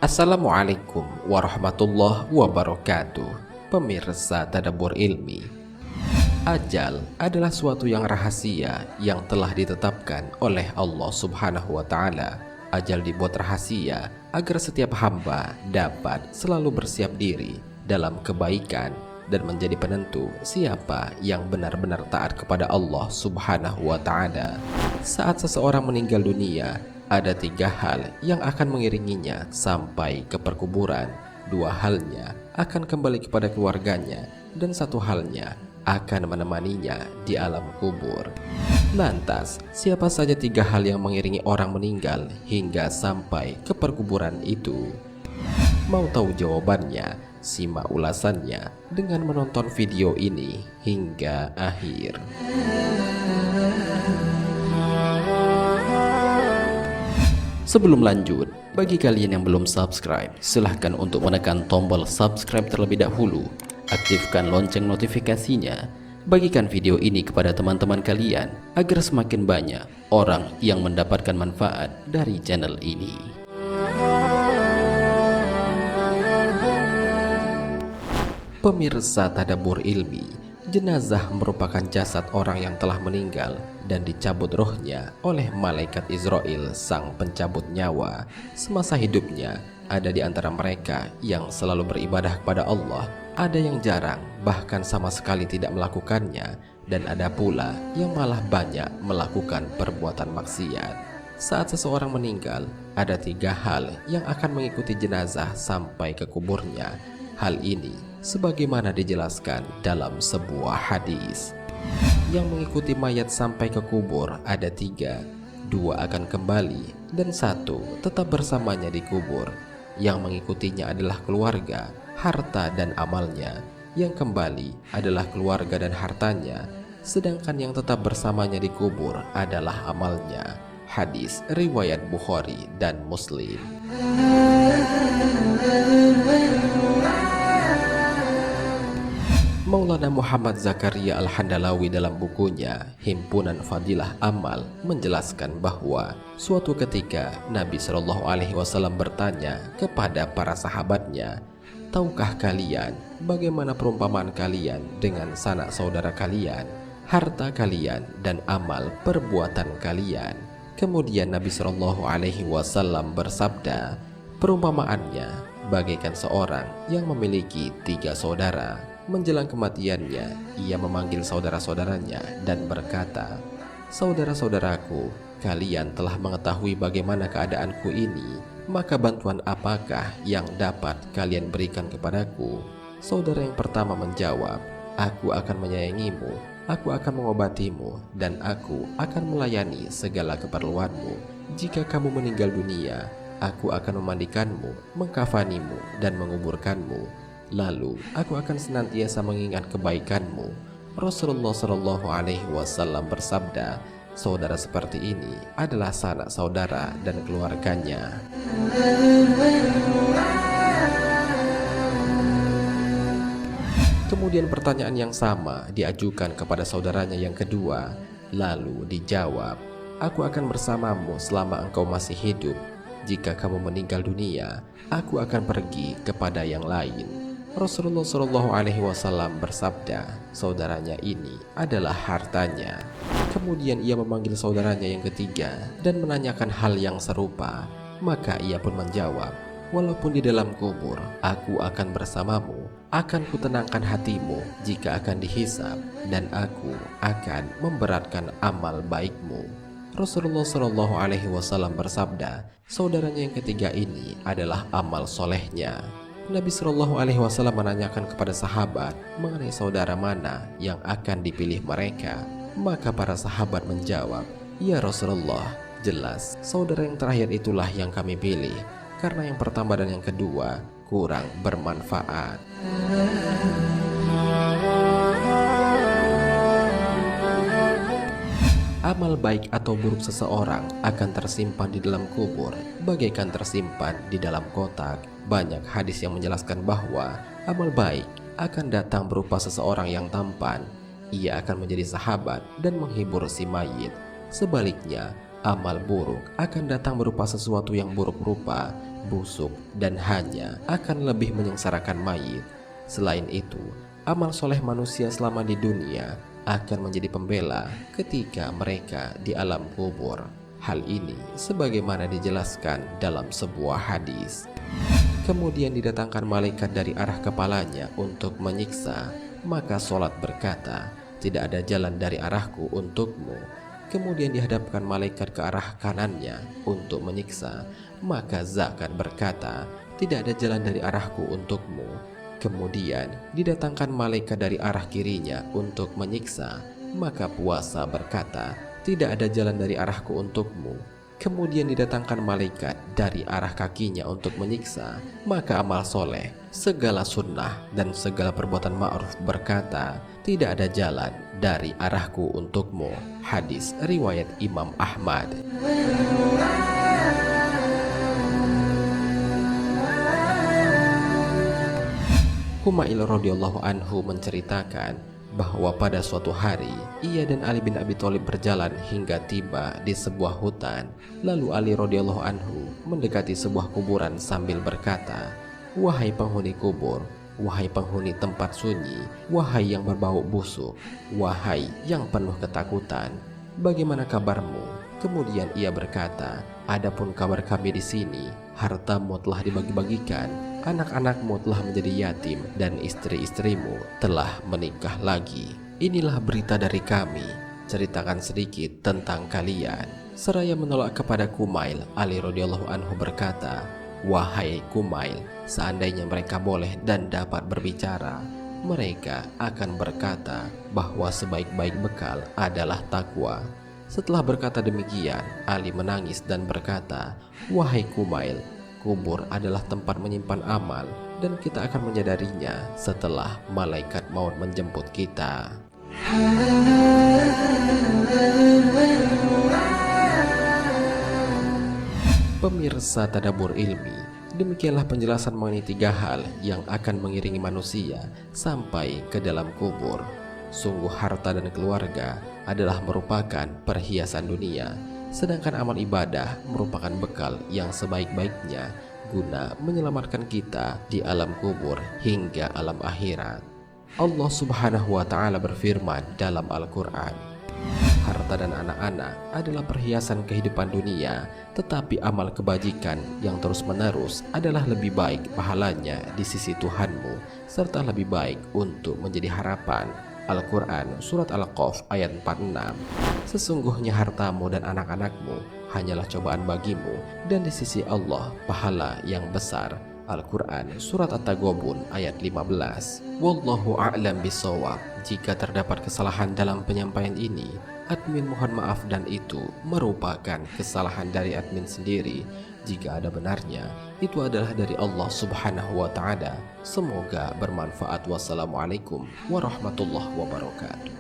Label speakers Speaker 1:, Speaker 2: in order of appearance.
Speaker 1: Assalamualaikum warahmatullahi wabarakatuh. Pemirsa Tadabbur Ilmi, ajal adalah suatu yang rahasia yang telah ditetapkan oleh Allah Subhanahu wa Ta'ala. Ajal dibuat rahasia agar setiap hamba dapat selalu bersiap diri dalam kebaikan dan menjadi penentu siapa yang benar-benar taat kepada Allah Subhanahu wa Ta'ala. Saat seseorang meninggal dunia, ada 3 hal yang akan mengiringinya sampai ke perkuburan. 2 halnya akan kembali kepada keluarganya, dan 1 halnya akan menemaninya di alam kubur. Lantas, siapa saja 3 hal yang mengiringi orang meninggal hingga sampai ke perkuburan itu? Mau tahu jawabannya? Simak ulasannya dengan menonton video ini hingga akhir. Sebelum lanjut, bagi kalian yang belum subscribe, silahkan untuk menekan tombol subscribe terlebih dahulu. Aktifkan lonceng notifikasinya. Bagikan video ini kepada teman-teman kalian agar semakin banyak orang yang mendapatkan manfaat dari channel ini. Pemirsa Tadabbur Ilmi, jenazah merupakan jasad orang yang telah meninggal dan dicabut rohnya oleh malaikat Israel, sang pencabut nyawa. Semasa hidupnya, ada di antara mereka yang selalu beribadah kepada Allah, ada yang jarang bahkan sama sekali tidak melakukannya, dan ada pula yang malah banyak melakukan perbuatan maksiat. Saat seseorang meninggal, ada 3 hal yang akan mengikuti jenazah sampai ke kuburnya. Hal ini sebagaimana dijelaskan dalam sebuah hadis. Yang mengikuti mayat sampai ke kubur ada 3. 2 akan kembali dan 1 tetap bersamanya di kubur. Yang mengikutinya adalah keluarga, harta dan amalnya. Yang kembali adalah keluarga dan hartanya, sedangkan yang tetap bersamanya di kubur adalah amalnya. Hadis riwayat Bukhari dan Muslim. Maulana Muhammad Zakaria Al-Handalawi dalam bukunya Himpunan Fadilah Amal menjelaskan bahwa suatu ketika Nabi Shallallahu Alaihi Wasallam bertanya kepada para sahabatnya, "Tahukah kalian bagaimana perumpamaan kalian dengan sanak saudara kalian, harta kalian dan amal perbuatan kalian?" Kemudian Nabi Shallallahu Alaihi Wasallam bersabda, "Perumpamaannya bagaikan seorang yang memiliki 3 saudara. Menjelang kematiannya, ia memanggil saudara-saudaranya dan berkata, 'Saudara-saudaraku, kalian telah mengetahui bagaimana keadaanku ini, maka bantuan apakah yang dapat kalian berikan kepadaku?' Saudara yang pertama menjawab, 'Aku akan menyayangimu, aku akan mengobatimu, dan aku akan melayani segala keperluanmu. Jika kamu meninggal dunia, aku akan memandikanmu, mengkafanimu, dan menguburkanmu. Lalu aku akan senantiasa mengingat kebaikanmu.'" Rasulullah Shallallahu Alaihi Wasallam bersabda, saudara seperti ini adalah sanak saudara dan keluarganya. Kemudian pertanyaan yang sama diajukan kepada saudaranya yang kedua. Lalu dijawab, "Aku akan bersamamu selama engkau masih hidup. Jika kamu meninggal dunia, aku akan pergi kepada yang lain." Rasulullah Shallallahu Alaihi Wasallam bersabda, saudaranya ini adalah hartanya. Kemudian ia memanggil saudaranya yang ketiga dan menanyakan hal yang serupa. Maka ia pun menjawab, "Walaupun di dalam kubur, aku akan bersamamu. Akan kutenangkan hatimu jika akan dihisab, dan aku akan memberatkan amal baikmu." Rasulullah Shallallahu Alaihi Wasallam bersabda, saudaranya yang ketiga ini adalah amal solehnya. Nabi Shallallahu Alaihi Wasallam menanyakan kepada sahabat mengenai saudara mana yang akan dipilih mereka. Maka para sahabat menjawab, "Ya Rasulullah, jelas saudara yang terakhir itulah yang kami pilih, karena yang pertama dan yang kedua kurang bermanfaat." Amal baik atau buruk seseorang akan tersimpan di dalam kubur bagaikan tersimpan di dalam kotak. Banyak hadis yang menjelaskan bahwa amal baik akan datang berupa seseorang yang tampan. Ia akan menjadi sahabat dan menghibur si mayit. Sebaliknya, Amal buruk akan datang berupa sesuatu yang buruk rupa, busuk, dan hanya akan lebih menyengsarakan mayit. Selain itu, amal soleh manusia selama di dunia akan menjadi pembela ketika mereka di alam kubur. Hal ini sebagaimana dijelaskan dalam sebuah hadis. Kemudian didatangkan malaikat dari arah kepalanya untuk menyiksa, maka sholat berkata, "Tidak ada jalan dari arahku untukmu." Kemudian dihadapkan malaikat ke arah kanannya untuk menyiksa, maka zakat berkata, "Tidak ada jalan dari arahku untukmu." Kemudian didatangkan malaikat dari arah kirinya untuk menyiksa, maka puasa berkata, "Tidak ada jalan dari arahku untukmu." Kemudian didatangkan malaikat dari arah kakinya untuk menyiksa, maka amal soleh, segala sunnah, dan segala perbuatan ma'ruf berkata, "Tidak ada jalan dari arahku untukmu." Hadis riwayat Imam Ahmad. Humail radhiyallahu anhu menceritakan bahwa pada suatu hari ia dan Ali bin Abi Thalib berjalan hingga tiba di sebuah hutan. Lalu Ali radhiyallahu anhu mendekati sebuah kuburan sambil berkata, "Wahai penghuni kubur, wahai penghuni tempat sunyi, wahai yang berbau busuk, wahai yang penuh ketakutan, bagaimana kabarmu?" Kemudian ia berkata, "Adapun kabar kami di sini, hartamu telah dibagi-bagikan, anak-anakmu telah menjadi yatim, dan istri-istrimu telah menikah lagi. Inilah berita dari kami, ceritakan sedikit tentang kalian." Seraya menolak kepada Kumail, Ali radhiyallahu anhu berkata, "Wahai Kumail, seandainya mereka boleh dan dapat berbicara, mereka akan berkata bahwa sebaik-baik bekal adalah takwa." Setelah berkata demikian, Ali menangis dan berkata, "Wahai Kumail, kubur adalah tempat menyimpan amal, dan kita akan menyadarinya setelah malaikat maut menjemput kita." Pemirsa Tadabbur Ilmi, demikianlah penjelasan mengenai 3 hal yang akan mengiringi manusia sampai ke dalam kubur. Sungguh harta dan keluarga adalah merupakan perhiasan dunia, sedangkan amal ibadah merupakan bekal yang sebaik-baiknya guna menyelamatkan kita di alam kubur hingga alam akhirat. Allah Subhanahu wa Ta'ala berfirman dalam Al-Quran, "Harta dan anak-anak adalah perhiasan kehidupan dunia, tetapi amal kebajikan yang terus-menerus adalah lebih baik pahalanya di sisi Tuhanmu, serta lebih baik untuk menjadi harapan." Al-Quran Surat Al-Qaf ayat 46. Sesungguhnya hartamu dan anak-anakmu hanyalah cobaan bagimu, dan di sisi Allah pahala yang besar. Al-Quran Surat At-Taghabun ayat 15. Wallahu a'lam bishawab. Jika terdapat kesalahan dalam penyampaian ini, admin mohon maaf, dan itu merupakan kesalahan dari admin sendiri. Jika ada benarnya, itu adalah dari Allah Subhanahu wa Ta'ala. Semoga bermanfaat. Wassalamualaikum warahmatullahi wabarakatuh.